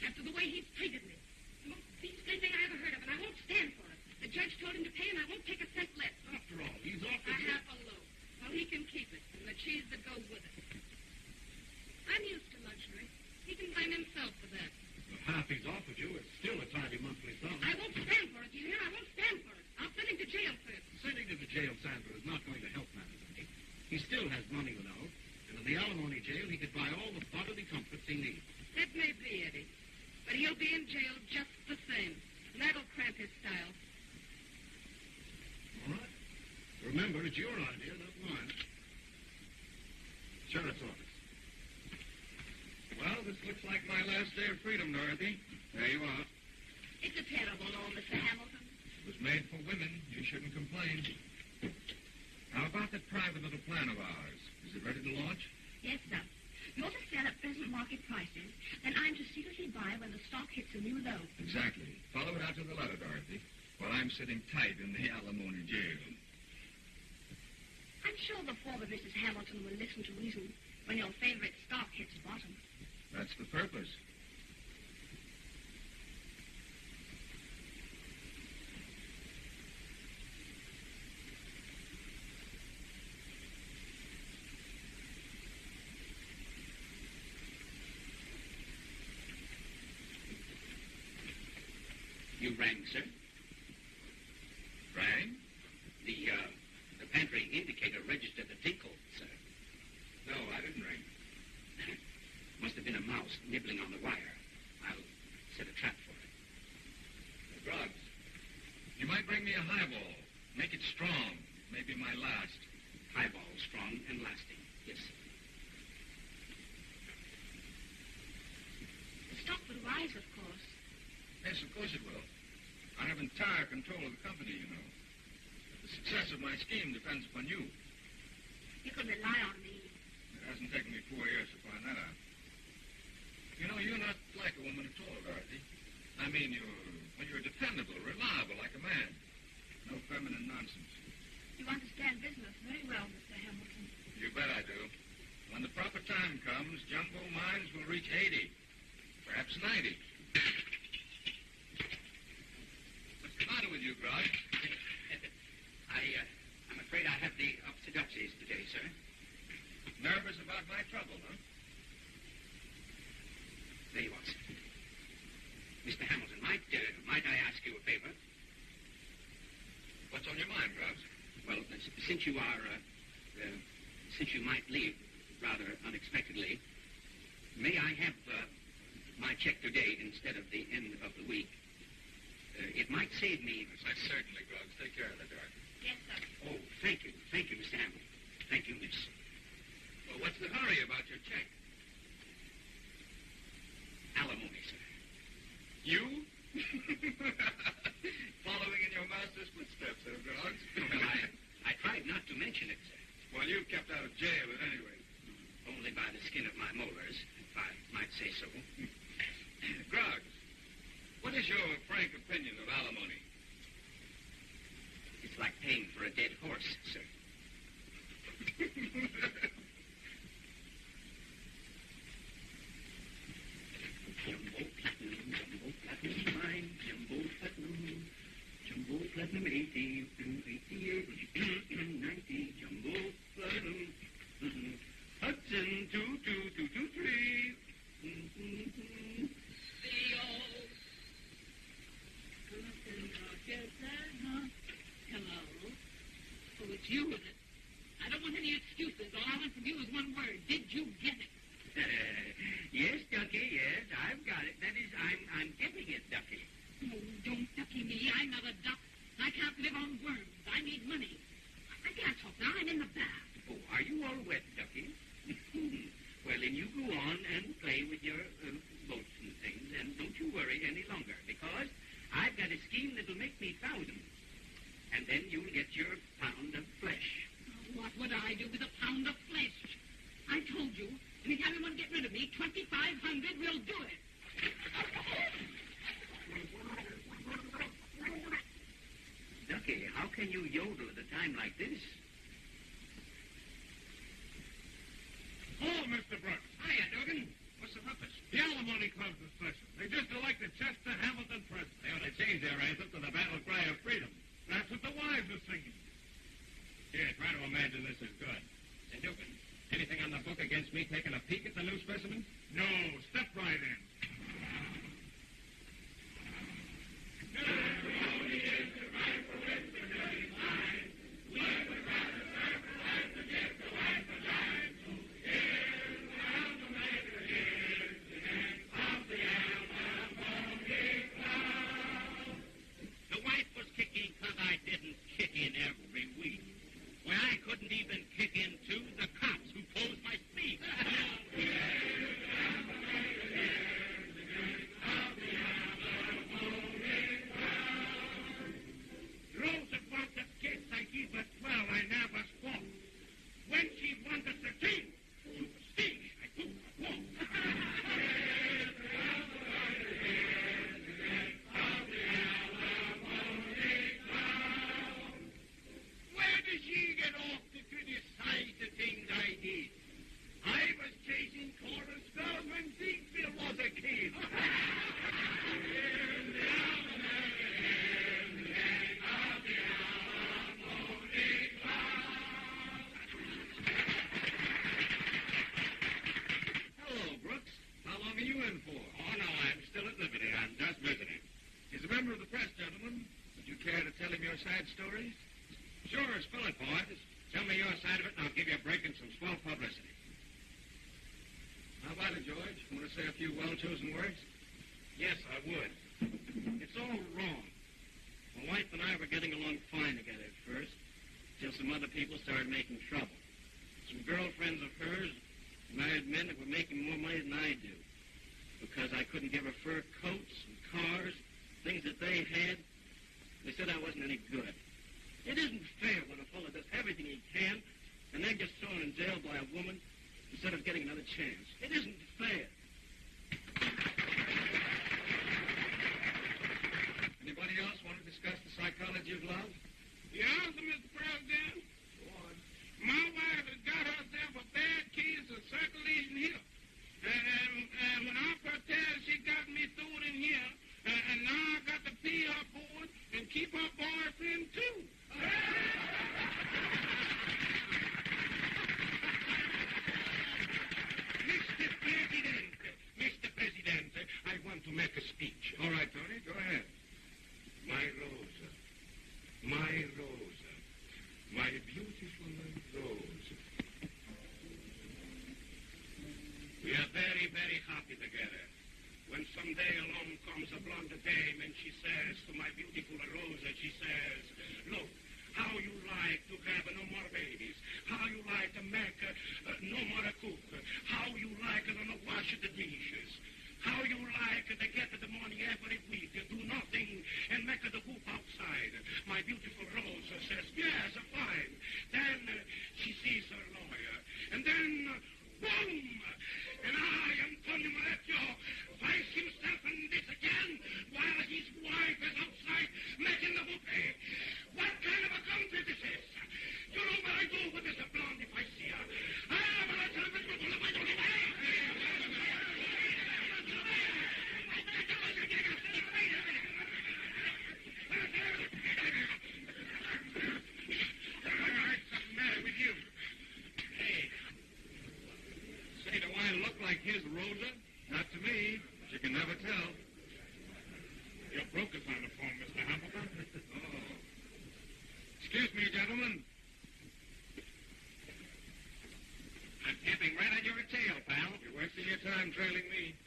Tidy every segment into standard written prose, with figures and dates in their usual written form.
after the way he's treated me. The most beastly thing I ever heard of, and I won't stand for it. The judge told him to pay, and I won't take a cent less. After all, he's offered A you... half a loaf. Well, he can keep it, and the cheese that goes with it. I'm used to luxury. He can blame himself for that. The half he's offered you is still a tidy monthly sum. I won't stand for it, do you hear? I won't stand for it. I'll send him to jail first. Sending to the jail, Sandra, is not going to help matters any. He still has money, you know. And in the alimony jail, he could buy all the bodily comforts he needs. That may be, Eddie. But he'll be in jail just the same. And that'll cramp his style. All right. Remember, it's your idea, not mine. Sheriff's office. Well, this looks like my last day of freedom, Dorothy. There you are. It's a terrible law, Mr. Hamilton. It was made for women. You shouldn't complain. How about that private little plan of ours? Is it ready to launch? Yes, sir. You're to sell at present market prices, and I'm to secretly buy when the stock hits a new low. Exactly. Follow it out to the letter, Dorothy, while I'm sitting tight in the alimony jail. I'm sure the former Mrs. Hamilton will listen to reason when your favorite stock hits bottom. That's the purpose. You rang, sir? Rang? The pantry indicator registered the tinkle, sir. No, I didn't ring. Must have been a mouse nibbling on the wire. I'll set a trap for it. Drugs. You might bring me a highball. Make it strong. Maybe my last. Highball, strong and lasting. Yes, sir. The stock will rise, of course. Yes, of course it will. I have entire control of the company, you know. The success of my scheme depends upon you. You can rely on me. It hasn't taken me 4 years to find that out. You know, you're not like a woman at all, Dorothy. I mean, you're dependable, reliable, like a man. No feminine nonsense. You understand business very well, Mr. Hamilton. You bet I do. When the proper time comes, jumbo mines will reach 80, perhaps 90. What's the matter with you, Grog? I'm afraid I have the upset-upsies today, sir. Nervous about my trouble, huh? There you are, sir. Mr. Hamilton, might I ask you a favor? What's on your mind, Grubbs? Well, since you might leave rather unexpectedly, may I have my check today instead of the end of the week? It might save me... Yes, certainly, Grubbs. Take care of that, Dorothy. Yes, sir. Oh, thank you. Thank you, Mr. Hamilton. Thank you, miss. Well, what's the hurry about your check? Alimony, sir. You? Following in your master's footsteps, Grubbs. Well, I tried not to mention it, sir. Well, you've kept out of jail at any rate. Only by the skin of my molars, if I might say so. Groggs, what is your frank opinion of alimony? It's like paying for a dead horse, sir. Jumbo platinum mine, jumbo platinum 80, 88, 90, jumbo platinum. Hudson 22223. Hello. Oh, it's you, is it? I don't want any excuses. All I want from you is one word. Did you get it? Yes, Ducky, yes, I've got it. That is, I'm getting it, Ducky. Oh, don't ducky me. I'm not a duck. I can't live on worms. I need money. I can't talk now. I'm in the bath. Oh, are you all wet, Ducky? Well, then you go on and play with your boats and things, and don't you worry any longer, because I've got a scheme that'll make me thousands. And then you'll get your pound of flesh. Oh, what would I do with a pound of flesh? I told you, anytime you want to get rid of me, 2,500 will do it. Ducky, how can you yodel at a time like this? Oh, Mr. Brooks. Hiya, Dugan. What's the ruckus? The alimony club's in session. They just sad story? Sure, spill it, boys. Tell me your side of it, and I'll give you a break and some small publicity. How about it, George? Want to say a few well-chosen words? Yes, I would. It's all wrong. My wife and I were getting along fine together at first, till some other people started making trouble. Some girlfriends of hers married men that were making more money than I do. Because I couldn't give her fur coats and cars, things that they had. They said I wasn't any good. It isn't fair when a fellow does everything he can and then gets thrown in jail by a woman instead of getting another chance. It isn't fair. Anybody else want to discuss the psychology of love? The answer, Mr. President? Go on. My wife has got herself a bad case of circulation here. And when I first tell her, she got me thrown in here. And now I got to pay her board and keep her boyfriend, too. Mr. President, I want to make a speech. All right, Tony, go ahead. My Rosa, my Rosa, my beautiful Rosa. We are very, very happy together. When someday along comes a blonde dame and she says to my beautiful Rosa, she says, look, how you like to have no more babies, how you like to make no more cook, how you like to not wash the dishes, how you like to get the morning every week, do nothing, and make the hoop outside. My beautiful Rosa says, yes, fine. Then she sees her lawyer, and then, boom! And I, Antonio Morecchio, finds himself in this again while his wife is outside making the buffet. What kind of a country this is? You know what I do with this blonde if I see her? Like his Rosa? Not to me. But you can never tell. Your broker's on the phone, Mr. Hamilton. Oh. Excuse me, gentlemen. I'm camping right on your tail, pal. You're wasting your time trailing me.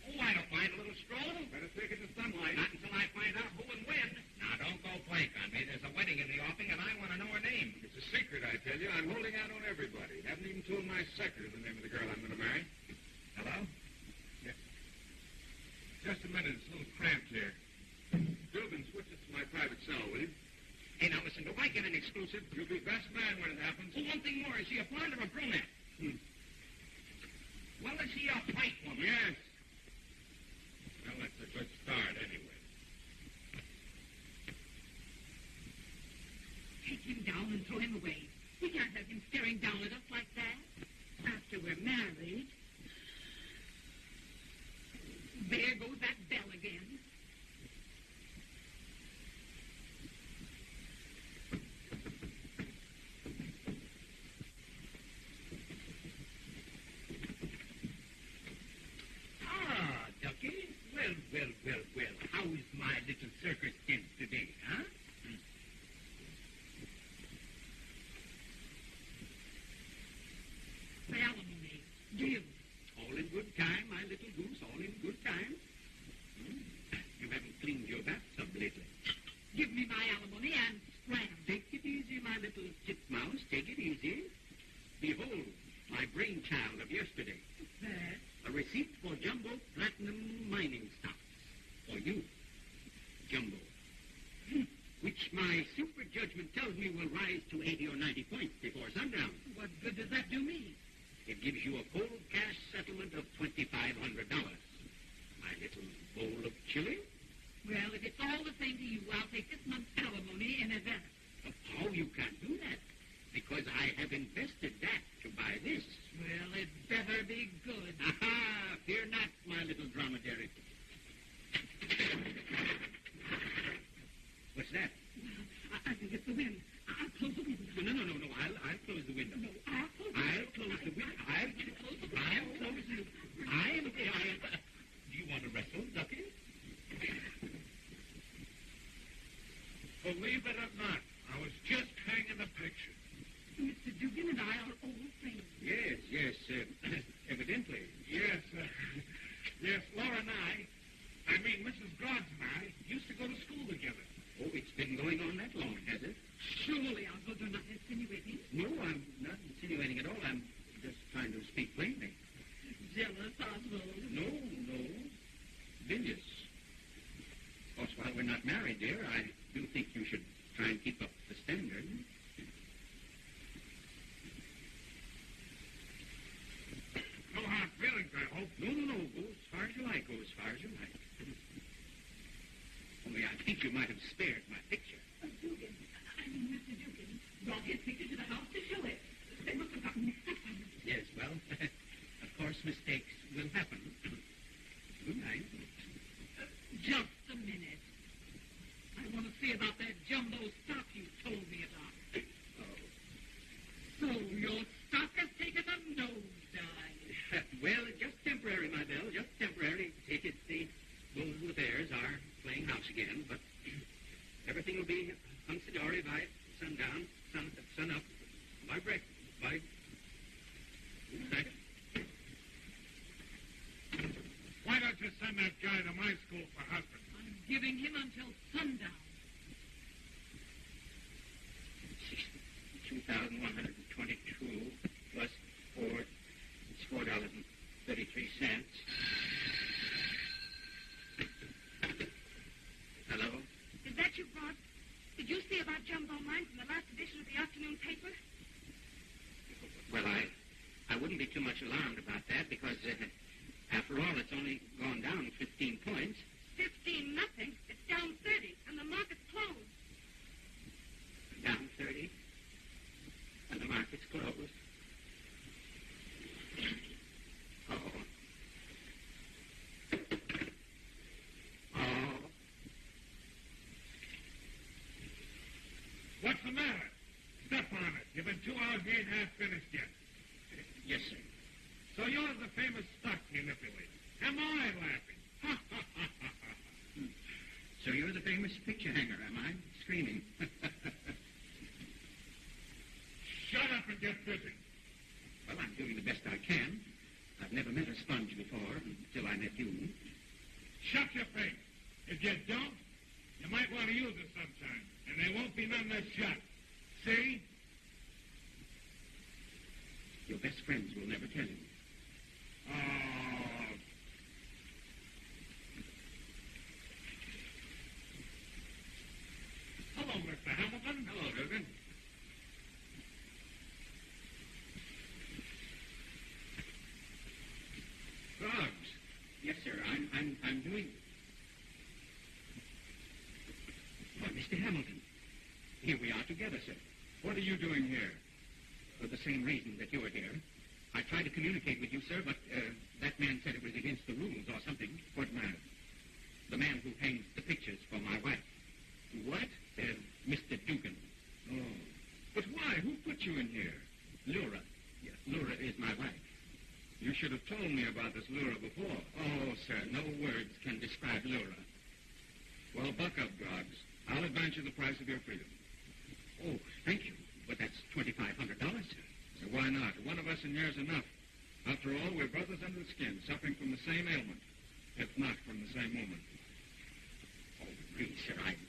Oh, I don't mind a little stroll. Better take it to sunlight. Not until I find out who and when. Now, don't go blank on me. There's a wedding in the offing, and I want to know her name. It's a secret, I tell you. I'm holding out on everybody. Haven't even told my secretary the name of the girl I'm going to marry. Hello? Yes. Just a minute. It's a little cramped here. Dugan, switch this to my private cell, will you? Hey, now listen, do I get an exclusive? You'll be best man when it happens. Oh, one thing more. Is she a blonde or a brunette? Well, is she a white woman? Yes. Well, that's a good start, anyway. Take him down and throw him away. We can't have him staring down at us like that. After we're married. There goes that bell again. Ah, Ducky. Well. How is my little circus tent today, huh? The alimony. Due. All in good time, my little goose, all in good time. You haven't cleaned your bathtub lately. Give me my alimony and scram. Take it easy, my little titmouse. Take it easy. Behold, my brainchild of yesterday. That. A receipt for Jumbo Platinum mining stocks. For you, Jumbo. Which my super judgment tells me will rise to 80 or 90 points before sundown. What good does that do me? It gives you a cold cash settlement of $2,500. My little bowl of chili? Well, if it's all the same to you, I'll take this month's alimony in advance. Oh, you can't do that. Because I have invested that to buy this. Well, it better be good. Aha! Fear not, my little dromedary. What's that? I think it's the wind. I'll close the window. No. I'll close the window. No, I'll close the window. I'll close the window. I'll close the window. I'll close the window. Do you want to wrestle, Ducky? Oh, wait believe it or not, I was just hanging a picture. Mr. Dugan and I are old friends. Yes, evidently. Yes, yes, Laura and I mean Mrs. Groggs and I, used to go to school together. Oh, it's been going on that long, has it? Surely, Uncle, you're not insinuating. No, I'm not insinuating at all. I'm just trying to speak plainly. Jealous, Oswald. No. Bilious. Of course, while we're not married, dear, I do think you should try and keep up the standard. No hard feelings, I hope. No. Go as far as you like. Only I think you might have spared my picture. Dugan. I mean, Mr. Dugan brought his picture to the house to show it. They must have gotten it. Yes, well, of course, mistakes will happen. Good night. Just a minute. I want to see about that jumbo stock you told me about. Oh. So your stock has taken a nosedive. Well, just temporary, my Belle, just temporary. Take it, the Golden Affairs are playing house again, but everything will be hunky-dory by sundown, sun up, by break, by... Why don't you send that guy to my school for husband? I'm giving him until sundown. 2,122 plus 4, it's $4.33. Hello? Is that you, Rod? Did you see about jumbo mines in the last edition of the afternoon paper? Well, I wouldn't be too much alarmed about that because, after all, it's only gone down 15 points. 15 nothing. It's down 30, and the market's closed. Down 30? And the market's closed. Oh. What's the matter? Step on it. You've been 2 hours, you ain't half finished yet. Yes, sir. So you're the famous stock manipulator. Am I laughing? Ha, ha, ha, ha, ha. So you're the famous picture hanger, am I? Screaming. Shut up and get busy. Well, I'm doing the best I can. I've never met a sponge before until I met you. Shut your face. If you don't, you might want to use it sometime. And there won't be none less shut. See? Your best friends will never tell you. Oh. Hello, Mr. Hamilton. Hello, Dugan. Drugs. Yes, sir. I'm doing... Well, Mr. Hamilton, here we are together, sir. What are you doing here? For the same reason that you're here. I tried to communicate with you, sir, but that man said it was against the rules or something. What man? The man who hangs the pictures for my wife. What? Mr. Dugan. Oh. But why? Who put you in here? Laura. Yes, Laura is my wife. You should have told me about this Laura before. Oh, sir, no words can describe Laura. Well, buck up, Groggs. I'll advance you the price of your freedom. Oh, thank you. But that's $2,500, sir. So why not? One of us in here's enough. After all, we're brothers under the skin, suffering from the same ailment, if not from the same woman. Oh, please, sir, I...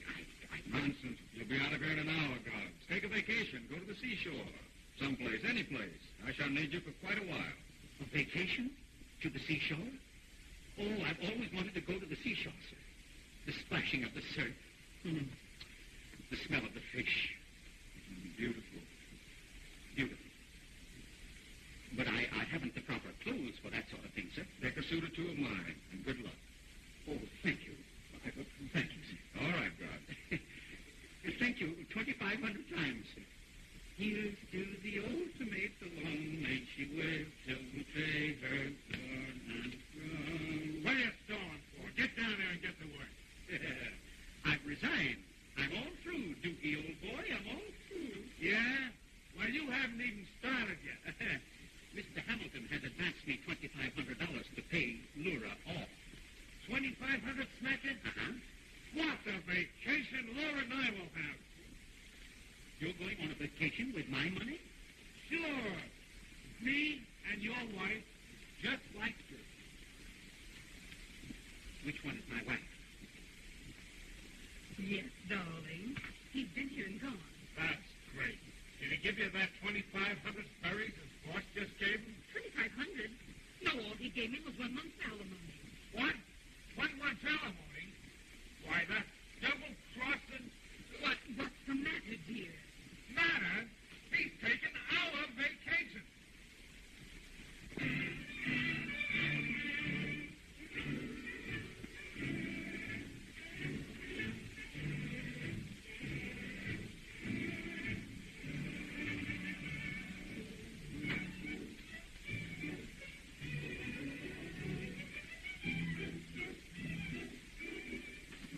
Nonsense. You'll be out of here in an hour, Groggs. Take a vacation. Go to the seashore. Someplace, any place. I shall need you for quite a while. A vacation? To the seashore? Oh, I've always wanted to go to the seashore, sir. The splashing of the surf. The smell of the fish. Beautiful. Beautiful. But I haven't the proper clothes for that sort of thing, sir. Take a suit or two of mine, and good luck. Oh, thank you. Thank you, sir. All right, Groggs. Thank you 2,500 times, sir. Here's to the ultimate, the long night she worked till we trade her gone and gone. What are you stalling for? Get down there and get to work. I've resigned. I'm all through, Dookie, old boy. I'm all through. Yeah? Well, you haven't even started yet. Mr. Hamilton has advanced me $2,500 to pay Laura off. 2,500 smackers? Uh-huh. What a vacation Laura and I will have. You're going on a vacation with my money? Sure. Me and your wife just like this. Which one is my wife? Yes, darling. He's been here and gone. That's great. Did he give you that 2,500 berries his boss just gave him? 2,500? No, all he gave me was 1 month's alimony. What? 1 month's alimony? Why, that's double-crossing. What's the matter, dear? Matter? He's taking our vacation.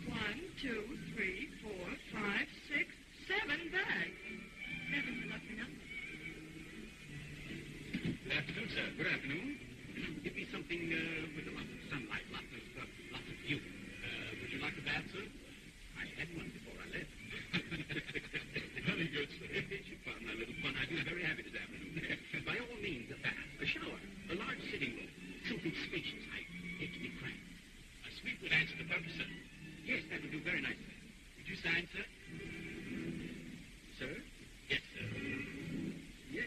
One, 2, 3, 4, 5, 6, 7 bags. 7's a lucky number. Good afternoon, sir. Good afternoon. Give me something with a lot of sunlight, lots of view. Would you like a bath, sir? I had one before I left. Very good, sir. You found my little fun. I'd be very happy this afternoon. By all means, a bath, a shower, a large sitting room, something spacious. I hate to be cramped. A suite would answer the purpose, sir. Yes, that would do very nicely. Would you sign, sir? Sir? Yes, sir. Yes.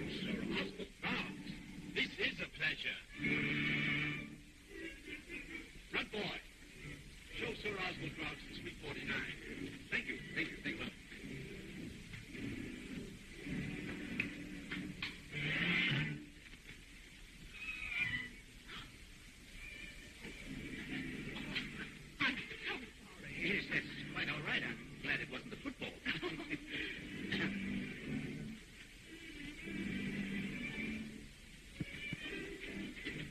Sir Oswald Boggs, this is a pleasure. Front boy, show Sir Oswald Boggs to Suite 49. Thank you. I'm so sorry. Yes, that's quite all right. I'm glad it wasn't the football.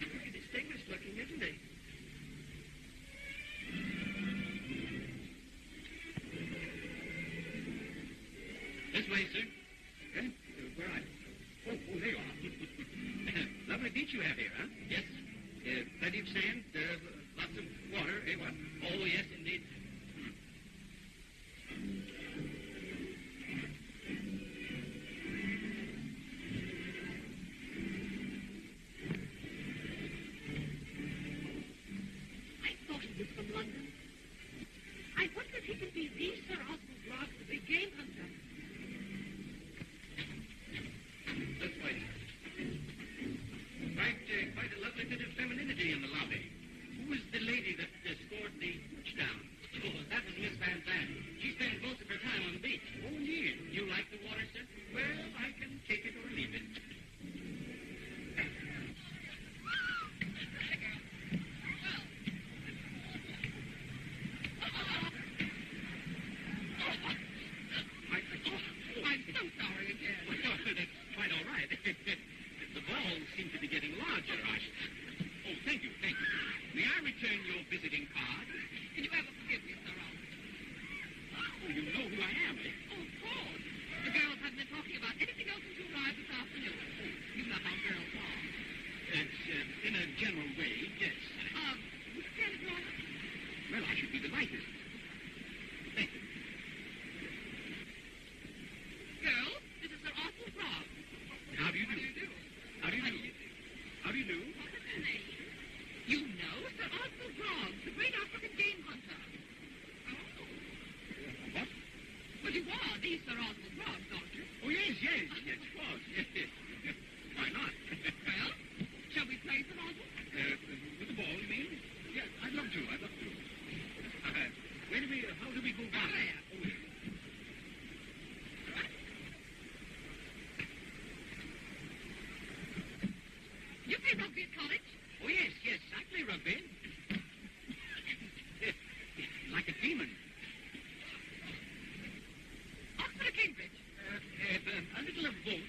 Pretty distinguished looking, isn't he? This way, sir. Okay. Where are you? Oh, there you are. Lovely beach you have here, huh? Yes. Plenty of sand, lots of water. Eh, what? Oh, yes, indeed. I thought he was from London. I wonder if he could be the Sir Oswald Boggs, the big game hunter. This way. Quite a lovely bit of femininity in the lobby. Who was the lady that scored the touchdown? Oh, that was Miss Van Zandt. She spends most of her time on the beach. Oh, yes. You like the water, sir? Well, I can take it or leave it. I'm so sorry again. Well, that's quite all right. The balls seem to be getting larger. Oh, thank you. May I return your visiting card? Can you ever forgive me, Sir Oswald? Oh, you know who I am, eh? Oh, of course. The girls haven't been talking about anything else since you arrived this afternoon. You know how girls are. It's, in a general way, yes. Would you care to join us? Well, I should be delighted. Thank you. Girls, this is Sir Oswald Boggs. How do you do? How do you do? How do you do? What is her name? You know Sir Oswald Boggs, the great African game hunter. Oh. What? Well, you are the Sir Oswald Boggs, aren't you? Oh, yes, of course. Yes. Why not? Well, shall we play, Sir Oswald? With the ball, you mean? Yes, I'd love to. Where do we, how do we go back? There. Oh, yes. You play rugby at college? Oh, yes, I play rugby. Like a demon. Oxford or Cambridge? A little of both.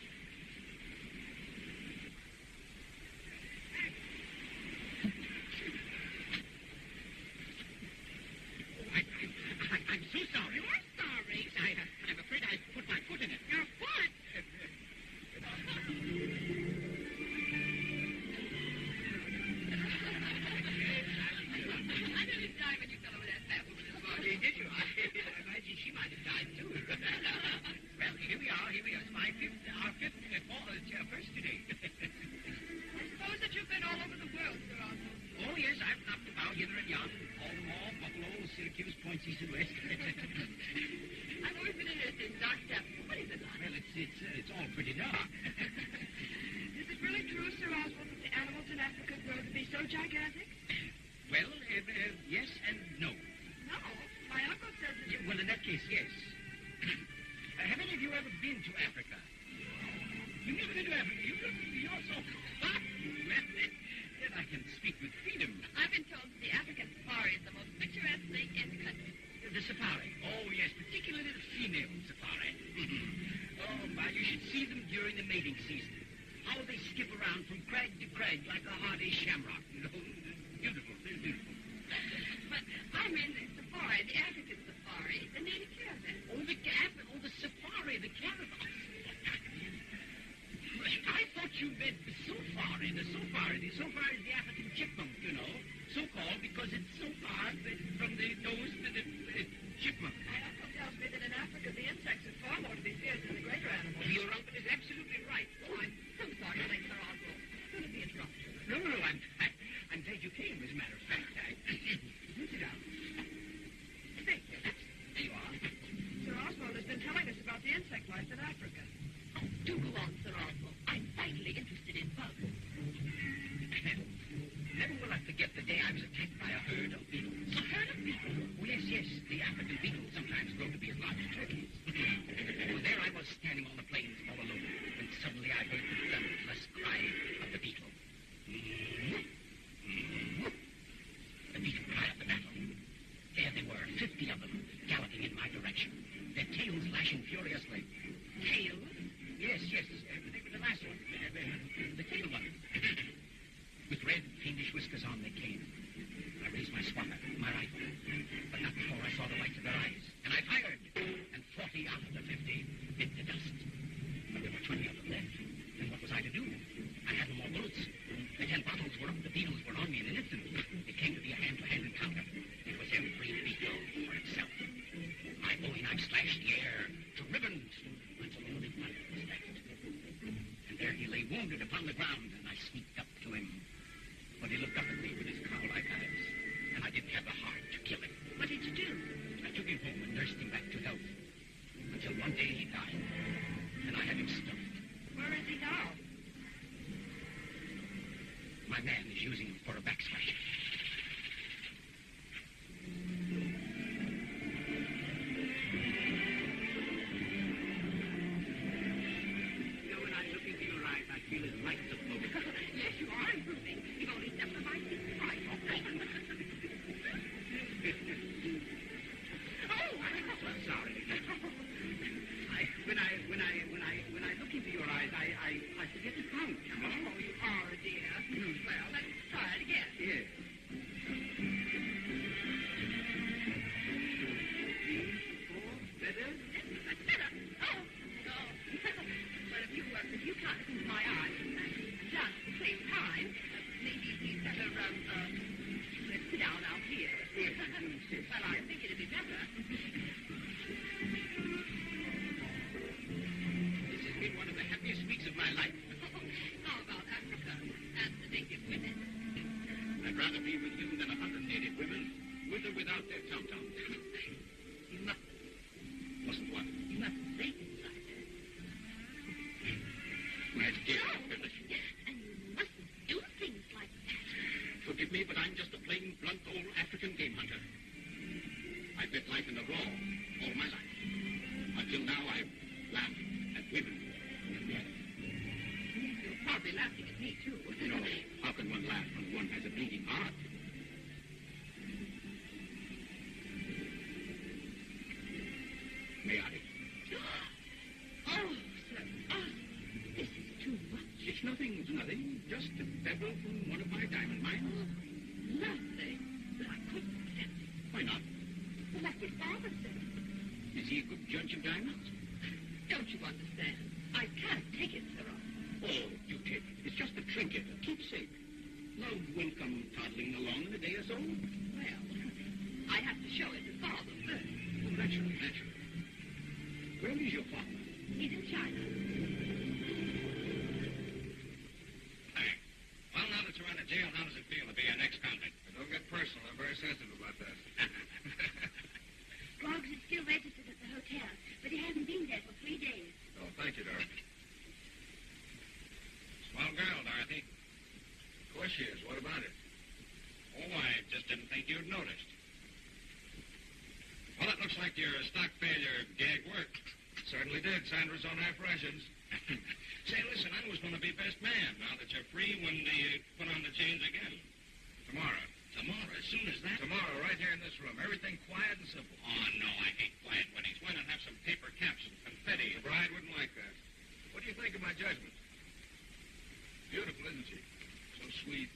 pretty dark. Is it really true, Sir Oswald, that the animals in Africa grow to be so gigantic? Well, yes and no. No. My uncle says that... Yeah, well, in that case, yes. Have any of you ever been to Africa? You've never been to Africa? You're so fat. Then I can speak with freedom. I've been told that the African safari is the most picturesque thing in the country. The safari. Oh, yes, particularly the female safari. Oh, my, you should see them during the mating season. How they skip around from crag to crag like a hardy shamrock. You know, beautiful, very beautiful. But I mean the safari, the African safari, the native caravan. Oh, the safari, the caravan. I thought you meant the safari. The safari is the African chipmunk, you know. So called because it's so far from the nose to the chipmunk. My uncle tells me that in Africa the insects are far more to be feared than the greater animals. Your uncle is absolutely right. Oh, I'm so sorry, Sir Oswald. Going to be interrupted. No, I'm glad you came, as a matter of fact. Sit down. Thank you. There you are. Sir Oswald has been telling us about the insect life in Africa. Oh, do go on, Sir Oswald. I'm vitally interested in bugs. Never will I forget the day I was attacked by a herd of beetles. A herd of beetles? Oh, yes. The African beetles sometimes grow to be as large as turkeys. Well, there I was standing on the plains all alone, when suddenly I heard the relentless cry of the beetle. The beetle cried up the battle. There they were, 50 of them, galloping in my direction, their tails lashing furiously. Tails? Yes. They were the last one. The tail one. With red, fiendish whiskers on, they came. I raised my sword, my rifle, but not before I saw the whites of their eyes. And I fired, and 40 out of the 50 bit the dust. But there were 20 of them left. And what was I to do? I had no more bullets. The 10 bottles were up. The beetles were on me in an instant. It came to be a hand-to-hand encounter. It was every beetle for itself. My bowie knife slashed the air to ribbons until only one was left. And there he lay wounded upon the ground, and I sneaked up to him. But he looked up at me with his cow-like eyes, and I didn't have the heart to kill him. What did you do? I took him home and nursed him back to health, until one day he died, and I had him stuffed. Where is he now? My man is using him for a backsplash. You know, when I look into your eyes, I feel his lights are floating. Yes, you are improving. You've only stepped on my feet twice. I'm sorry. When I look into your eyes, I forget to count. Oh, you are, dear. Well, let's try it again. Yes. 3, 4, better? That's better. Oh, no. Well, if you can't see my eyes and dance at the same time, maybe you'd better, let's sit down out here. Yes. Well, I think it'd be better. This has been one of the happiest weeks of my life. How about Africa and the native women? I'd rather be with you than 100 native women, with or without their tom-toms. You must, Wasn't one. you mustn't say things like that. My dear No. Phyllis, And you mustn't do things like that. forgive me, but I'm just a plain, blunt old African game hunter. I've lived life in the raw all my life. Until now, I've laughed at women and men. You're probably laughing at me, too. You know, how can one laugh when one has a bleeding heart? May I? Oh, Sir Oswald, this is too much. It's nothing. Just a pebble from one of my diamond mines. Lovely. But I couldn't accept it. Why not? Well, that's what Father said. Is he a good judge of diamonds? Don't you understand? I can't take it, Sir Oswald. Oh, you take it. It's just a trinket, a keepsake. Love will come toddling along in a day or so. Well, I have to show it to Father first. Oh, naturally. Where is your father? He's in China. Well, now that you're out of jail, how does it feel to be an ex-convict? Don't get personal. I'm very sensitive about that. Groggs is still registered at the hotel, but he hasn't been there for 3 days. Oh, thank you. vendors on half rations. Say, listen, I was going to be best man now that you're free when they put on the chains again. Tomorrow. Tomorrow, as soon as that? Tomorrow, right here in this room. Everything quiet and simple. Oh, no, I hate quiet weddings. Why not have some paper caps and confetti? The bride wouldn't like that. What do you think of my judgment? Beautiful, isn't she? So sweet,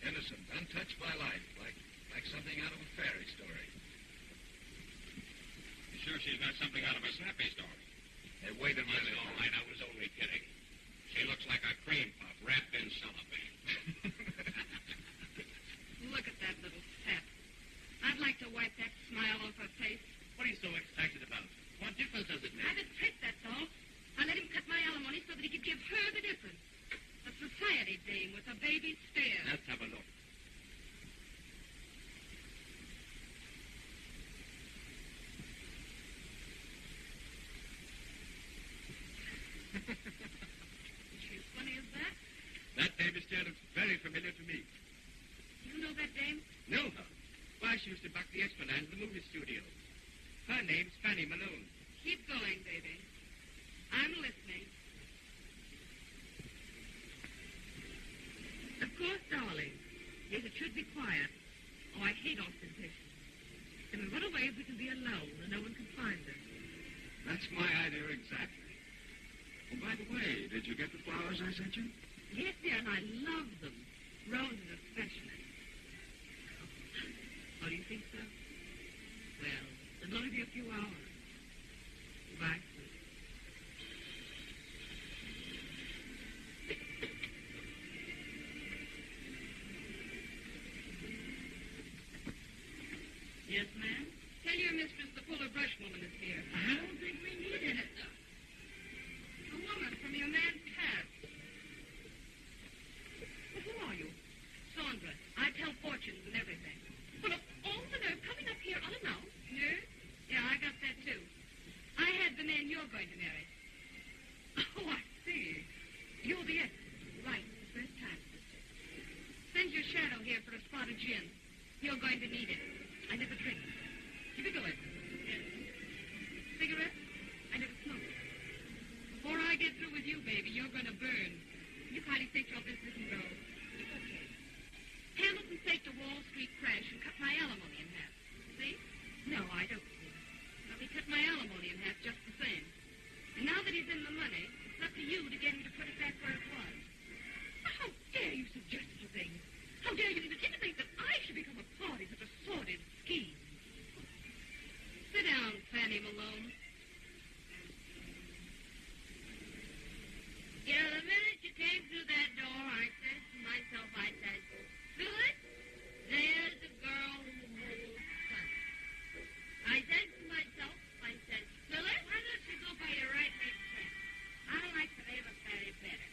innocent, untouched by life, like something out of a fairy story. You sure she's not something out of a snappy story? Hey, wait a minute. All right, I was only kidding. She looks like a cream puff wrapped in cellophane. Look at that little sap. I'd like to wipe that smile off her face. What are you so excited about? What difference does it I make? had a trick, that's all. I let him cut my alimony so that he could give her the difference. A society dame with a baby stare. Let's have a look. Is she as funny as that? That baby stare looks very familiar to me. You know that dame? Know her? Why, she used to buck the Esplanade in the movie studio. Her name's Fanny Malone. Keep going, baby. I'm listening. Of course, darling. Yes, it should be quiet. Oh, I hate ostentation. Then we run away if we can be alone and no one can find us. That's my idea exactly. Oh, by the way, did you get the flowers I sent you? Yes, dear, and I love them. Roses especially. Oh, do you think so? Well, it'll only be a few hours. Goodbye, sweet. Yes, ma'am? Tell your mistress the puller brush woman is here. I don't think we need it. A woman from your man's past. Well, who are you? Sandra. I tell fortunes and everything. Well, of all the nerve coming up here unannounced. Nerve? Yeah, I got that, too. I had the man you're going to marry. Oh, I see. You're the ex. Right. First time, sister. Send your shadow here for a spot of gin. You're going to need it. I never drink. Keep it going. Yes. Cigarette? I never smoke. Before I get through with you, baby, you're going to burn. You kindly take your business and go. Okay. Hamilton faked a Wall Street crash and cut my alimony in half. See? No, I don't. Well, he cut my alimony in half just the same. And now that he's in the money, it's up to you to get him to put it back where it was. How dare you suggest such a thing? How dare you even intimate that I should become a party to such a sordid scheme? Sit down, Fanny Malone. Yeah, the minute you came through that door, I said to myself, Phyllis, there's a girl who holds fun. I said to myself, Phyllis, why don't you go by your right name, Fanny? I like the name of Fanny better.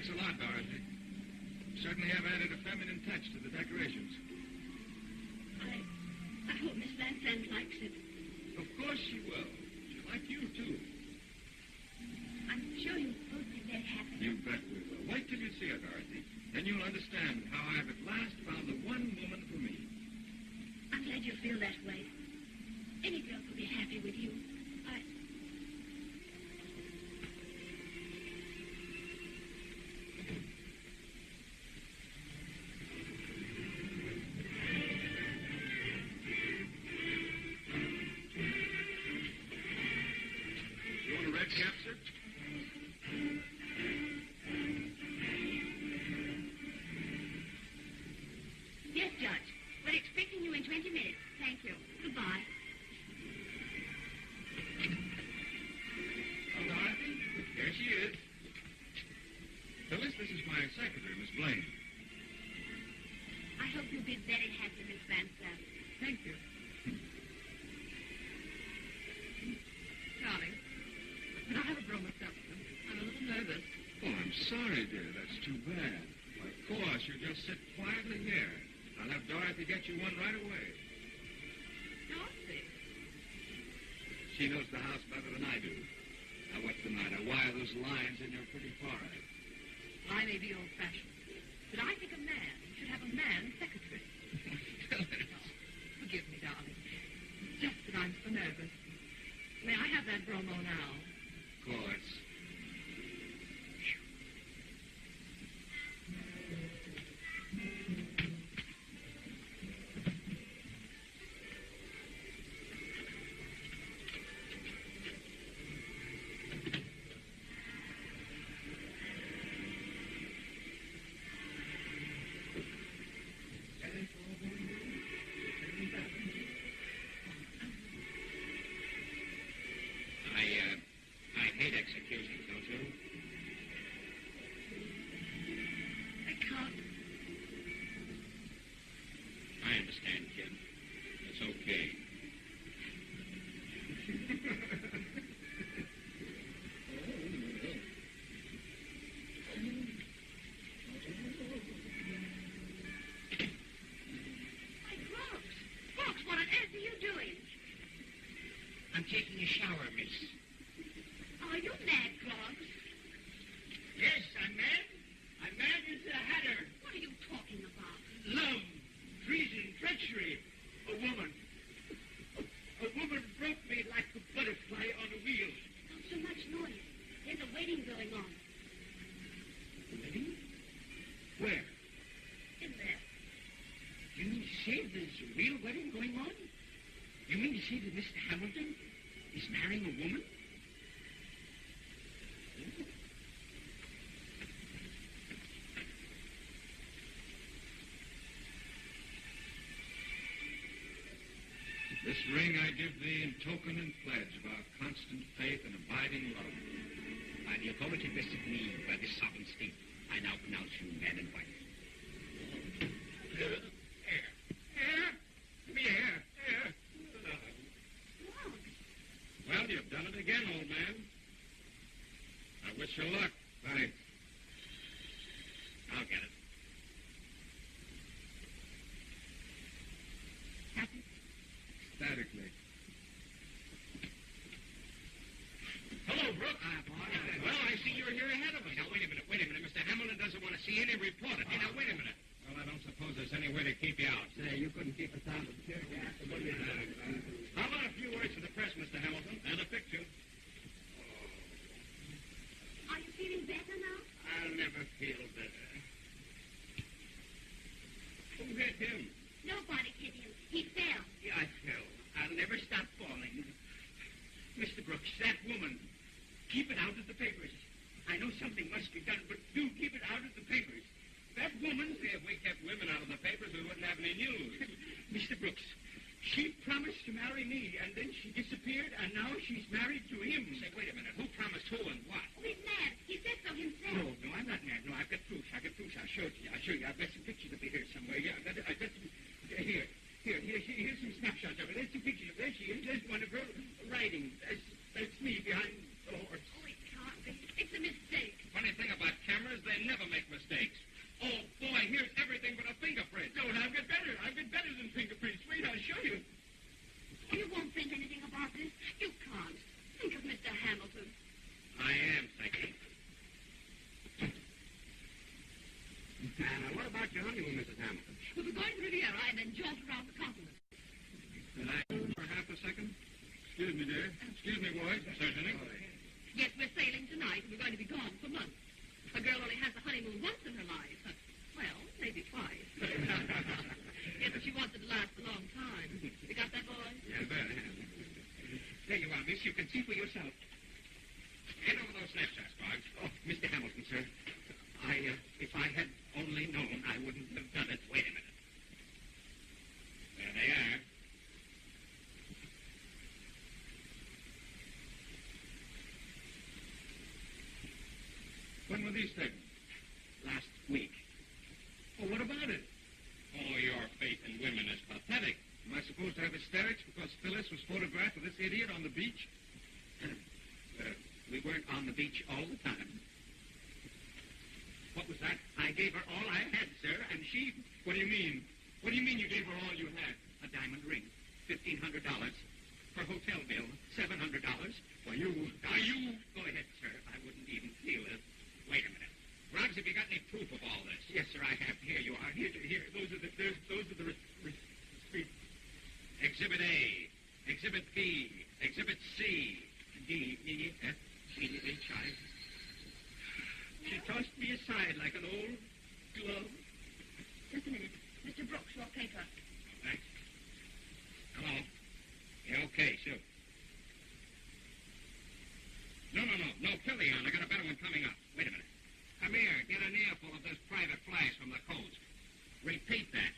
Thanks a lot, Dorothy. Certainly have added a feminine touch to the decorations. I hope Miss Van Zandt likes it. Of course she will. She'll like you, too. I'm sure you'll both be very happy. You bet we will. Wait till you see her, Dorothy. Then you'll understand how I've at last found the one woman for me. I'm glad you feel that way. Any girl could be happy with you. You want a red cap, sir? Yes, Judge. We're expecting you in 20 minutes. Thank you. Goodbye. Oh, Dorothy, here she is. Phyllis, this is my secretary, Miss Blaine. I hope you'll be very happy, Miss Van Zandt. Thank you. Darling, can I have a broom myself? I'm a little nervous. Oh, I'm sorry, dear. That's too bad. Of course, you just sit quietly here. I'll have Dorothy get you one right away. Dorothy? She knows the house better than I do. Now, what's the matter? Why are those lines in your pretty forehead? I may be old-fashioned, but I think a man should have a man secretary. Forgive me, darling. Just that I'm so nervous. May I have that bromo now? Of course. I hate executions, don't you? I can't. I understand, kid. It's okay. My Brooks! Brooks, what on earth are you doing? I'm taking a shower, miss. Are you mad, Brooks? Yes, I'm mad. I'm mad as a hatter. What are you talking about? Love, treason, treachery. A woman. A woman broke me like a butterfly on a wheel. Not so much noise. There's a wedding going on. Wedding? Where? In there. You mean to say there's a real wedding going on? You mean to say that Mr. Hamilton is marrying a woman? This ring I give thee in token and pledge of our constant faith and abiding love. By the authority vested in me by this sovereign state, I now pronounce you man and wife. Here. Give me a hair. Here. Well, you've done it again, old man. I wish you luck. Thanks. I'll get it. Happy? Statically. Hello, Brooke. Well, I see you're here ahead of us. Now, wait a minute. Mr. Hamilton doesn't want to see any reporter. Now, wait a minute. Well, I don't suppose there's any way to keep you out. Say, you couldn't keep us out of the chair gas. How about a few words for the press, Mr. Hamilton? And a picture. Are you feeling better now? I'll never feel better. Who hit him? Nobody hit him. He fell. Yeah, I fell. I'll never stop falling. Mr. Brooks, that woman, keep it out of the papers. I know something must be done, but do keep it out of the papers. That woman... If we kept women out of the papers, we wouldn't have any news. Mr. Brooks, she promised to marry me, and then she disappeared, and now she's married to him. Say, wait a minute. Who promised who and what? Oh, he's mad. He said so himself. No, I'm not mad. No, I've got proof. I'll show it to you. I've got some pictures of it here somewhere. Yeah, I've got some... Here's some snapshots of it. There's some pictures of it. There she is. There's one of her riding. That's me behind the horse. Oh, it can't be. It's a mistake. Funny thing about cameras, they never make mistakes. Oh, boy, here's everything but a fingerprint. No, I've got better. I've got better than fingerprints. Wait, I'll show you. You won't think anything about this. You can't. Think of Mr. Hamilton. I am thinking. What about your honeymoon, Mrs. Hamilton? We'll be going to Riviera and then jaunt around the continent. Can I for half a second? Excuse me, dear. Excuse me, boys. Certainly. Yes, we're sailing tonight. We're going to be gone for months. A girl only has a honeymoon once in her life. Well, maybe twice. Yes, but she wants it to last a long time. You got that, boy? Yeah, I have. There you are, miss. You can see for yourself. Hand over those snapshots, Boggs. Oh, Mr. Hamilton, sir. If I had only known, I wouldn't have done it. Wait a minute. There they are. When were these taken? Last week. Oh, what about it? Oh, your faith in women is pathetic. Am I supposed to have hysterics because Phyllis was photographed with this idiot on the beach? We weren't on the beach all the time. What was that? I gave her all I had, sir, and she... What do you mean? What do you mean you gave her all you had? A diamond ring. $1,500. Her hotel bill. $700. Well, you... Go ahead, sir. I wouldn't even feel it. Wait a minute. Roggs, have you got any proof of all this? Yes, sir, I have. Here you are. Here. Those are the receipts. Exhibit A, Exhibit B, Exhibit C, D, E, F, G, H, I. She tossed me aside like an old glove. Just a minute. Mr. Brooks, your paper. Thanks. Hello. Yeah, okay, shoot. No, fill the on. I got a better one coming up. Wait a minute. Come here. Get an earful of this private flash from the coast. Repeat that.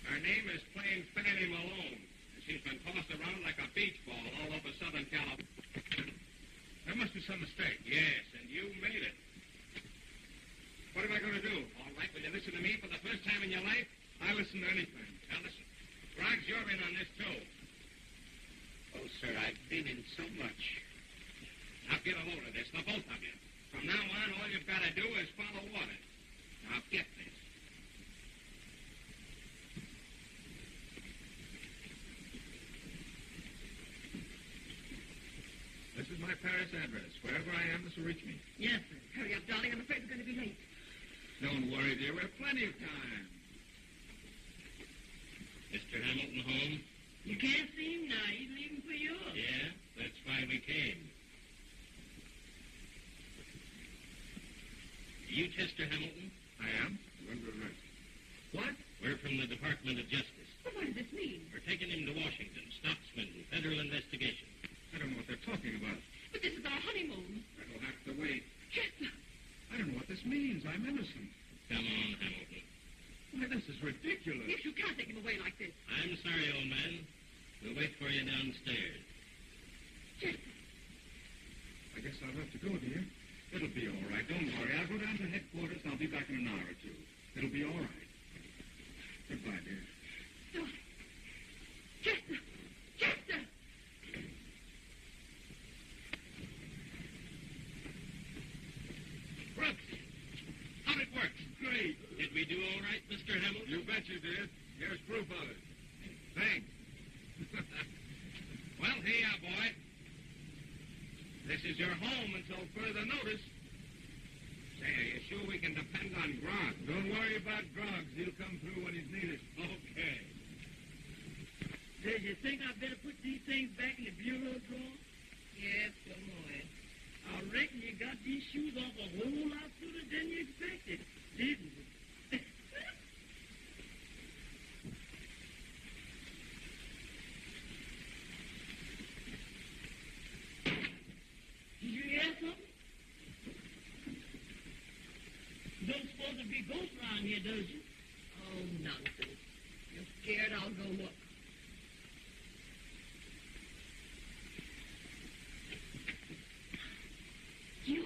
Her name is plain Fanny Malone, and she's been tossed around like a beach ball all over Southern California. There must be some mistake. Yes, and you made it. What am I going to do? All right, will you listen to me for the first time in your life? I listen to anything. Now listen. Roggs, you're in on this too. Oh, sir, I've been in so much. Now get a load of this, the both of you. From now on, all you've got to do is follow water. Now get this. This is my Paris address. Wherever I am, this will reach me. Yes, sir. Hurry up, darling. I'm afraid we're going to be late. Don't worry, dear. We have plenty of time. Mr. Hamilton home? You can't see him now. He's leaving for you. Yeah, that's why we came. You Chester Hamilton? I am. You're under arrest. What? We're from the Department of Justice. Well, what does this mean? We're taking him to Washington. Stop swindle. Federal investigation. I don't know what they're talking about. But this is our honeymoon. That'll have to wait. Chester. I don't know what this means. I'm innocent. Come on, Hamilton. Why, this is ridiculous. Yes, you can't take him away like this. I'm sorry, old man. We'll wait for you downstairs. Chester. I guess I'll have to go, dear. It'll be all right. Don't worry. I'll go down to headquarters. I'll be back in an hour or two. It'll be all right. Goodbye, dear. No. Chester. Chester. Brooks, how'd it work? Great. Did we do all right, Mr. Hamilton? You bet you did. Here's proof of it. Thanks. Well, here you are, boy. This is your home until further notice. Say, are you sure we can depend on Grog? Don't worry about Grog. He'll come through when he's needed. Okay. Say, you think I'd better put these things back in the bureau drawer? Yes, come on. I reckon you got these shoes off a whole lot sooner than you expected, didn't you? Did you hear something? You don't supposed to be ghosts around here, does you? Oh, nonsense. You're scared? I'll go look. You.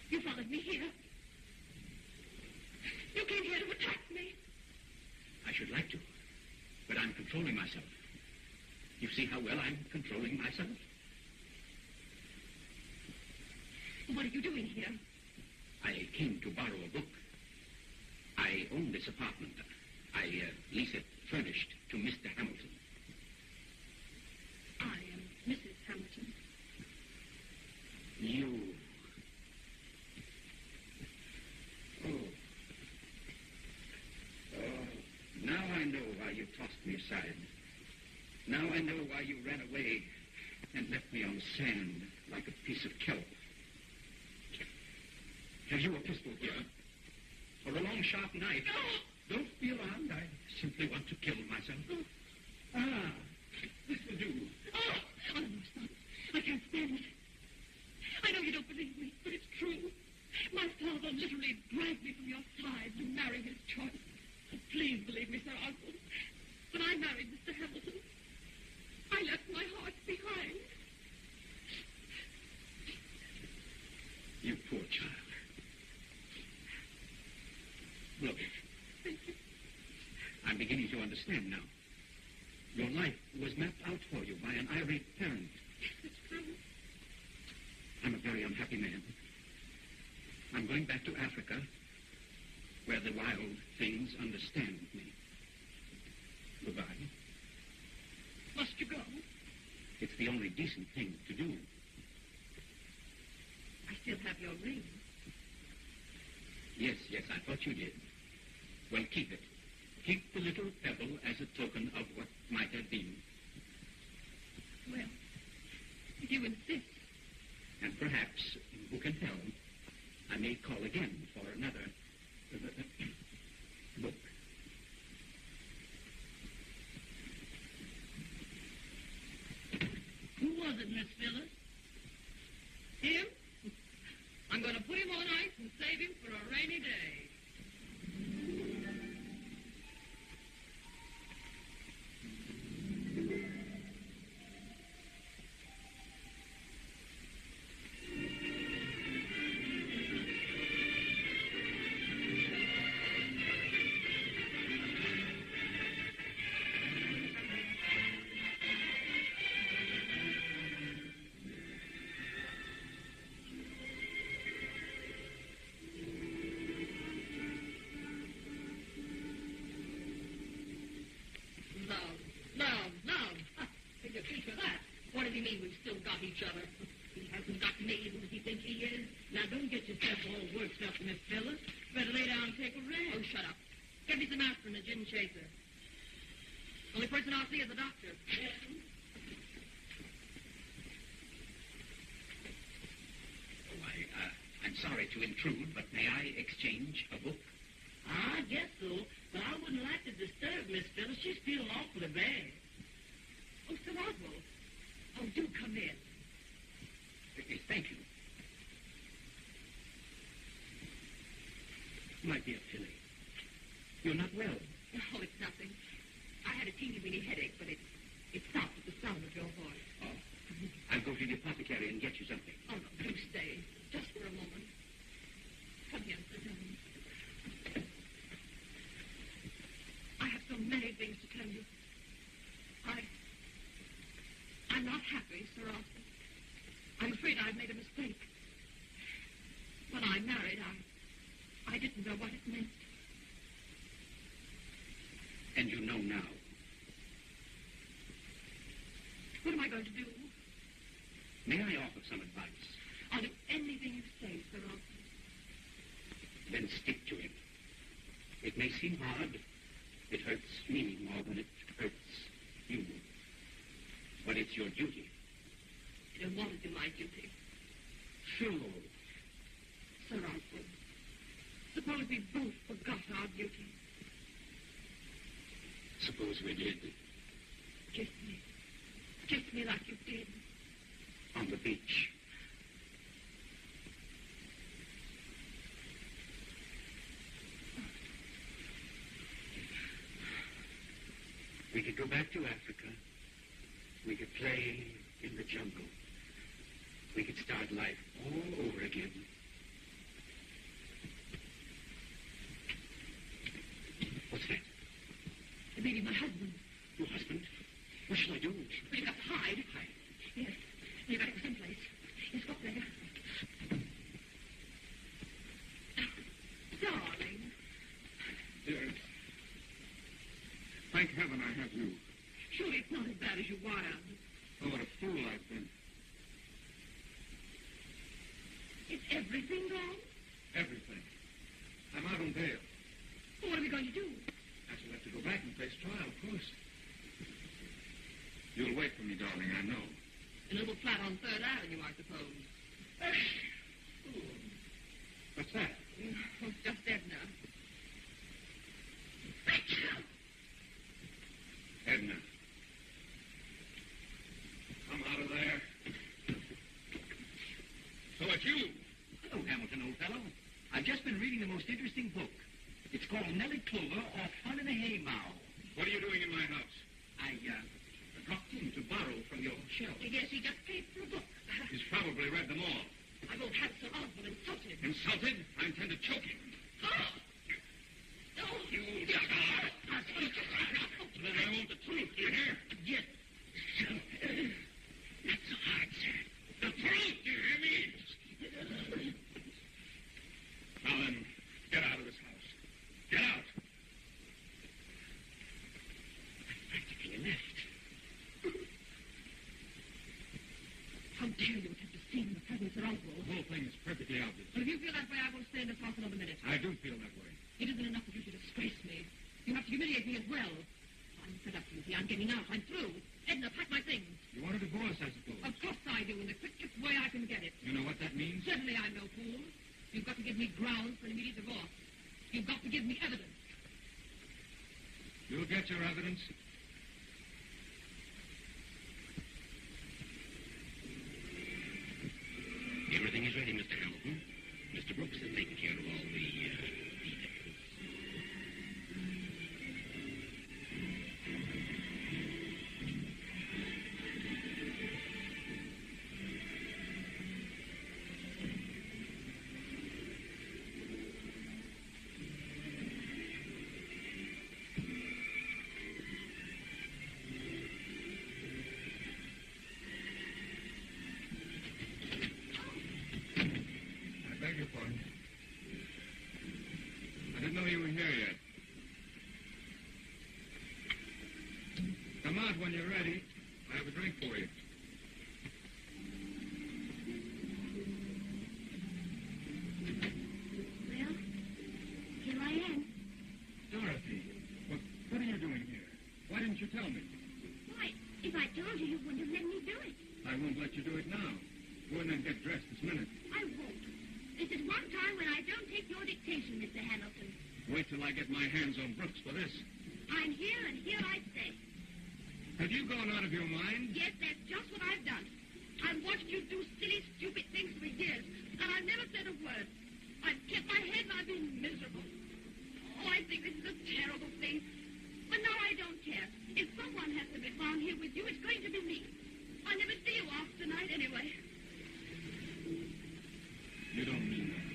You followed me here. You came here to attack me. I should like to, but I'm controlling myself. You see how well I'm controlling myself? What are you doing here? I came to borrow a book. I own this apartment. I lease it furnished to Mr. Hamilton. I am Mrs. Hamilton. You... Oh, now I know why you tossed me aside. Now I know why you ran away and left me on the sand like a piece of kelp. Have you a pistol here? Or a long, sharp knife? No! Don't be alarmed. I simply want to kill myself. Ah, this will do. Oh, no, stop. I can't stand it. I know you don't believe me, but it's true. My father literally dragged me from your side to marry his choice. Please believe me, Sir Oswald. When I married Mr. Hamilton, I left my heart behind. You poor child. Look, I'm beginning to understand now. Your life was mapped out for you by an irate parent. Yes, it's true. I'm a very unhappy man. I'm going back to Africa, where the wild things understand me. Goodbye. Must you go? It's the only decent thing to do. I still have your ring. Yes, I thought you did. Well, keep it. Keep the little pebble as a token of what might have been. Well, if you insist. And perhaps, who can tell, I may call again for another book. Who was it, Miss Phyllis? Him? I'm going to put him on ice and save him for a rainy day. Love. Take a piece of that. What does he mean we've still got each other? He hasn't got me. Who does he think he is? Now, don't get yourself all worked up, Miss Phyllis. Better lay down and take a rest. Oh, shut up. Get me some aspirin and a gin chaser. Only person I'll see is the doctor. Yes. I'm sorry to intrude, but may I exchange a book? I guess so, but I wouldn't like to disturb Miss Phyllis. She's feeling awfully bad. Oh, Sir Oswald. Oh, do come in. Thank you. My dear Philly, you're not well. Oh, it's nothing. I had a teeny-weeny headache, but it stopped at the sound of your voice. Oh, I'll go to the apothecary and get you something. Oh, no, do stay. Just for a moment. Come here, sit down. I have so many things to tell you. I'm not happy, Sir Oswald. I'm afraid I've made a mistake. When I married, I didn't know what it meant. And you know now. What am I going to do? May I offer some advice? I'll do anything you say, Sir Oswald. Then stick to it. It may seem hard. It hurts me more than it hurts you. But it's your duty. I don't want to do my duty. Sure. Sir Oswald, suppose we both forgot our duty. Suppose we did. Kiss me. Kiss me like you did. On the beach. We could go back to Africa. We could play in the jungle. We could start life all over again. What's that? Maybe my husband. Your husband? What shall I do? as you were. Oh, what a fool I've been. Is everything gone? Everything. I'm out on bail. Well, what are we going to do? I shall have to go back and face trial, of course. You'll wait for me, darling, I know. In a little flat on 3rd Avenue, I suppose. What's that? Oh, it's just Edna. Edna. Come out of there. So it's you. Hello, Hamilton, old fellow. I've just been reading the most interesting book. It's called Nellie Clover or Fun in a Haymow. What are you doing in my house? I dropped in to borrow from your shelf. Yes, he just paid for a book. He's probably read them all. I won't have Sir Oswald insulted. Insulted? I intend to choke him. Oh! You jackass! Then I want the truth, do you hear? Yes. Not so hard, sir. The truth, do you hear me? Now then, get out of this house. Get out! Practically left. How dare you attempt to steal the presence of Sir Oswald? The whole thing is perfectly obvious. Well, if you feel that way, I won't stay in this house another minute. I do feel that way. It isn't enough that you should disgrace me. You have to humiliate me as well. I'm fed up, Lucy. I'm getting out. I'm through. Edna, pack my things. You want a divorce, I suppose? Of course I do, in the quickest way I can get it. You know what that means? Certainly I'm no fool. You've got to give me grounds for an immediate divorce. You've got to give me evidence. You'll get your evidence. Everything is ready, Mr. Hamilton. Mr. Brooks has taken care of all the details. I didn't know you were here yet. Come out when you're ready. I have a drink for you. Well, here I am. Dorothy, what are you doing here? Why didn't you tell me? Why, if I told you, you wouldn't have let me do it. I won't let you do it now. Go in and get dressed this minute. I won't. This is one time when I don't take your dictation, Mr. Hamilton. Wait till I get my hands on Brooks for this. I'm here, and here I stay. Have you gone out of your mind? Yes, that's just what I've done. I've watched you do silly, stupid things for years, and I've never said a word. I've kept my head, and I've been miserable. Oh, I think this is a terrible thing. But now I don't care. If someone has to be found here with you, it's going to be me. I'll never see you off tonight anyway. You don't mean that.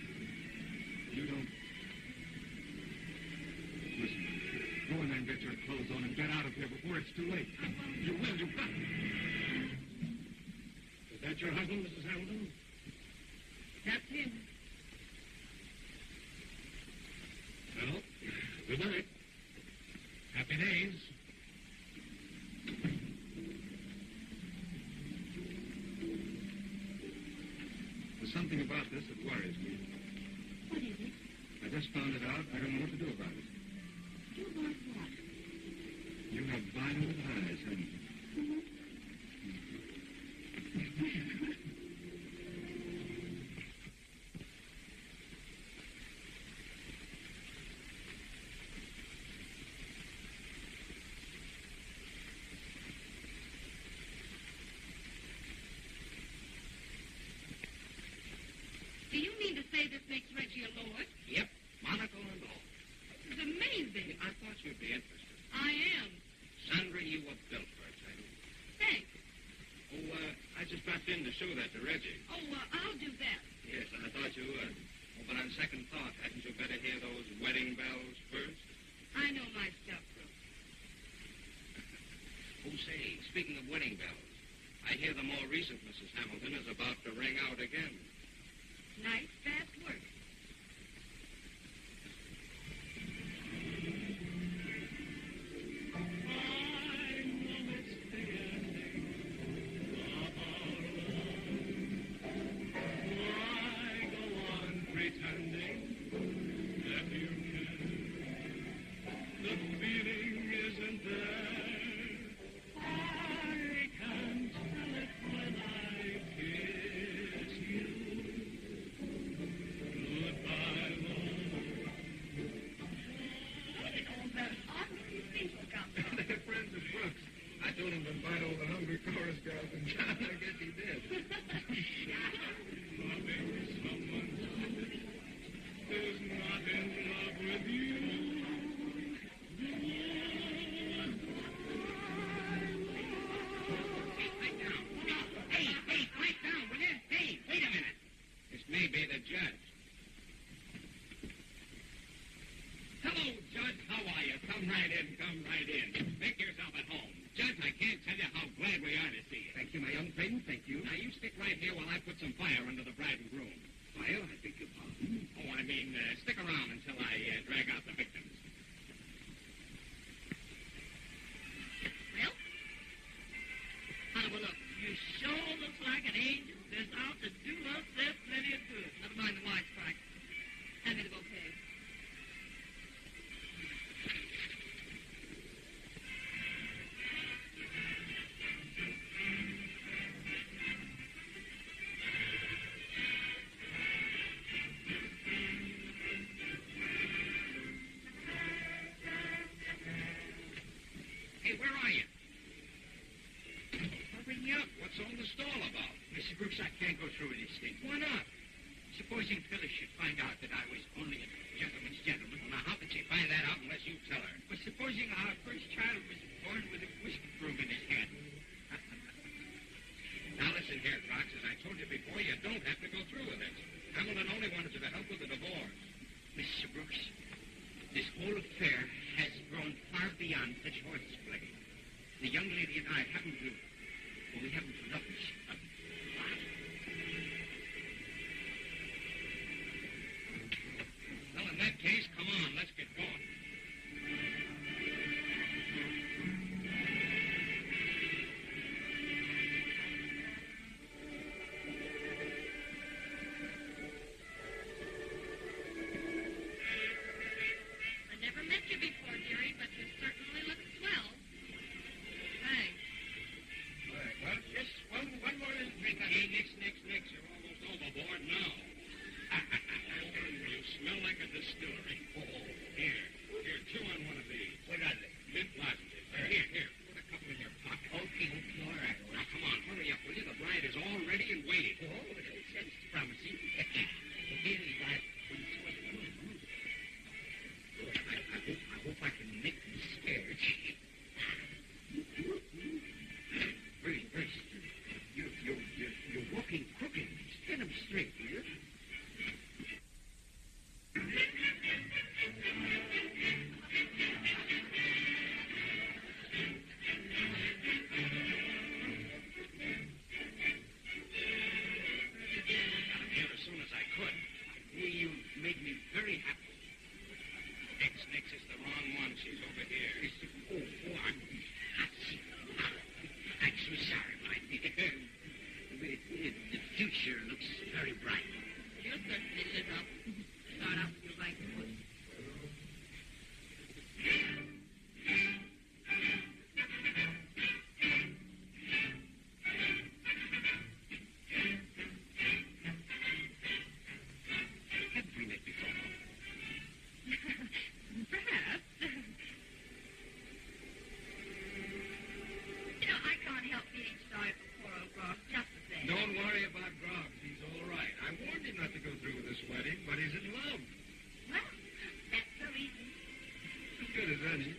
You don't... Listen, go in there and get your clothes on and get out of here before it's too late. You will, you've got to. Is that your husband, Mrs. Hamilton? That's him. Well, good night. Happy days. There's something about this that worries me. What is it? I just found it out. I don't know what to do about it. Do about what? You have violet eyes, haven't you? Do you mean to say this makes Reggie a lord? Yep, monocle and all. This is amazing. I thought you'd be interested. I am. Sandra, you were built for a title. Thanks. Oh, I just dropped in to show that to Reggie. Oh, I'll do that. Yes, I thought you would. Oh, but on second thought, hadn't you better hear those wedding bells first? I know my stuff, Brooks. Oh, say, speaking of wedding bells, I hear the more recent Mrs. Hamilton is about to ring out again. Nice, fast work. I know it's fair told him to invite all the hungry chorus girls in town. I guess he did. Loving someone who's not in love with you. Hey, quiet down, will you? Hey, wait a minute. This may be the judge. Hello, Judge. How are you? Come right in, come right in. Make yourself at home. Judge, I can't tell you how glad we are to see you. Thank you, my young friend. Thank you. Now, you stick right here while I put some fire under the bride and groom. Fire? I beg your pardon. Oh, I mean, stick around until I drag out the victims. Well, Well, look, you sure looks like an angel that's out to do us that plenty of good. never mind the wisecrack. Hand me the bouquet. Hey, where are you? Hurry up. What's all the stall about? Mr. Brooks, I can't go through with this thing. Why not? Supposing Phyllis should find out that I was only a gentleman's gentleman. Now, how could she find that out unless you tell her? But supposing our first child was born with a whiskey broom in his hand. Now, listen here, Cox. As I told you before, you don't have to go through with this. Hamilton only wanted you to help with the divorce. Mr. Brooks, this whole affair has grown far beyond such horseplay. The young lady and I haven't we haven't loved each other. Well, in that case, come on, let's get going. I never met you before, dearie, but you certainly look swell. Thanks. Well, just one more little drink. Hey, Nix, you're almost overboard now. You smell like a distillery. Here, chew on one of these. What are they? Mint lozenges. Here, put a couple in your pocket. Okay, all right. Now, come on, hurry up, will you? The bride is all ready and waiting. Oh, that sounds promising. Really, I hope I can make them scared. Very straight. You're walking crooked. Stand up straight, will you? Got here as soon as I could. You made me very happy. Nix is the wrong one. She's over here. I'm so sorry, my dear. The future looks very bright. You're certainly lit up. Start out with your blank foot. Have we met before? Perhaps. You know, I can't help feeling sorry for poor old Groff just the same. Don't worry about Groff. He's all right. I warned him not to go through with this wedding, but he's in love. Well, that's the reason. As good as any.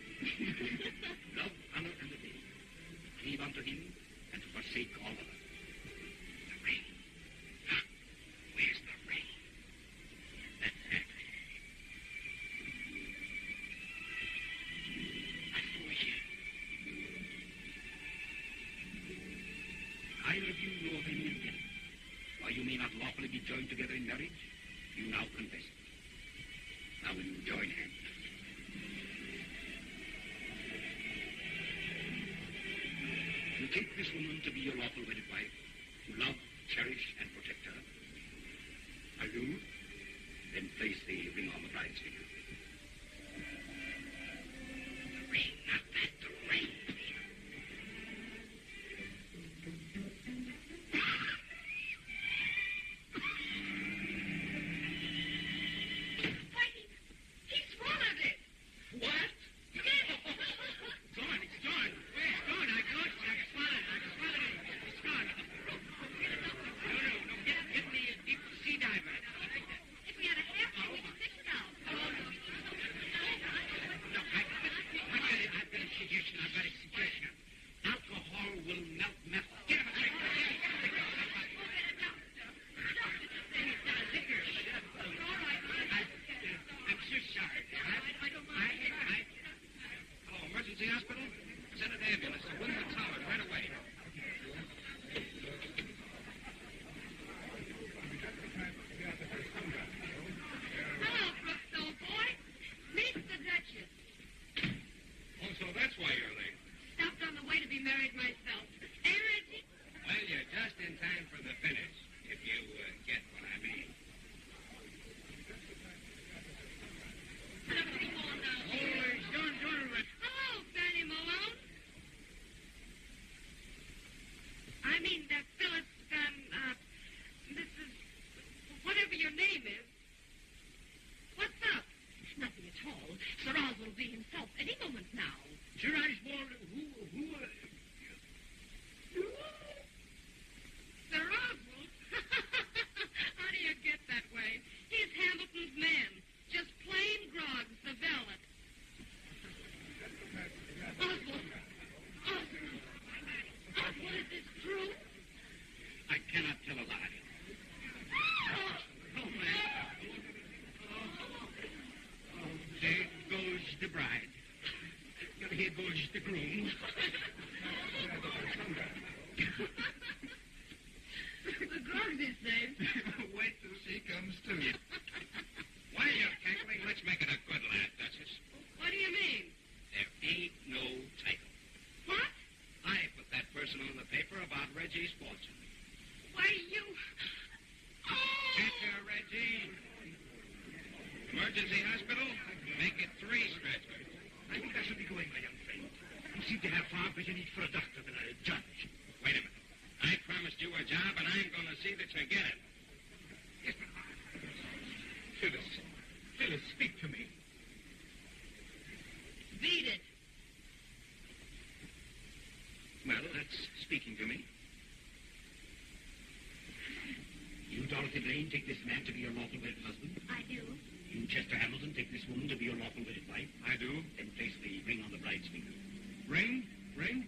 Love, honor, and obey. Cleave unto him and forsake all other. The ring. Where's the ring? Either of you know of any intent why you may not lawfully be joined together in marriage? You now confess it. Now will you join hands? You take this woman to be your lawful wedded wife, to love, cherish, and protect her. Are you? Then place the ring on the bride's finger. The ring, not that, the ring. He swallowed it. What? It's gone, it's gone. Where's gone? I got Reggie's fortune. Why, you... Oh! Get her, Reggie. Emergency hospital? Make it 3 stretchers. I think I should be going, my young friend. You seem to have far greater need for a doctor than a judge. Wait a minute. I promised you a job, and I'm going to see that you get it. Yes, but... Phyllis. Phyllis, speak to me. Beat it. Well, that's speaking to me. You, Dorothy Blaine, take this man to be your lawful wedded husband? I do. You, Chester Hamilton, take this woman to be your lawful wedded wife? I do. Then place the ring on the bride's finger. Ring? Ring?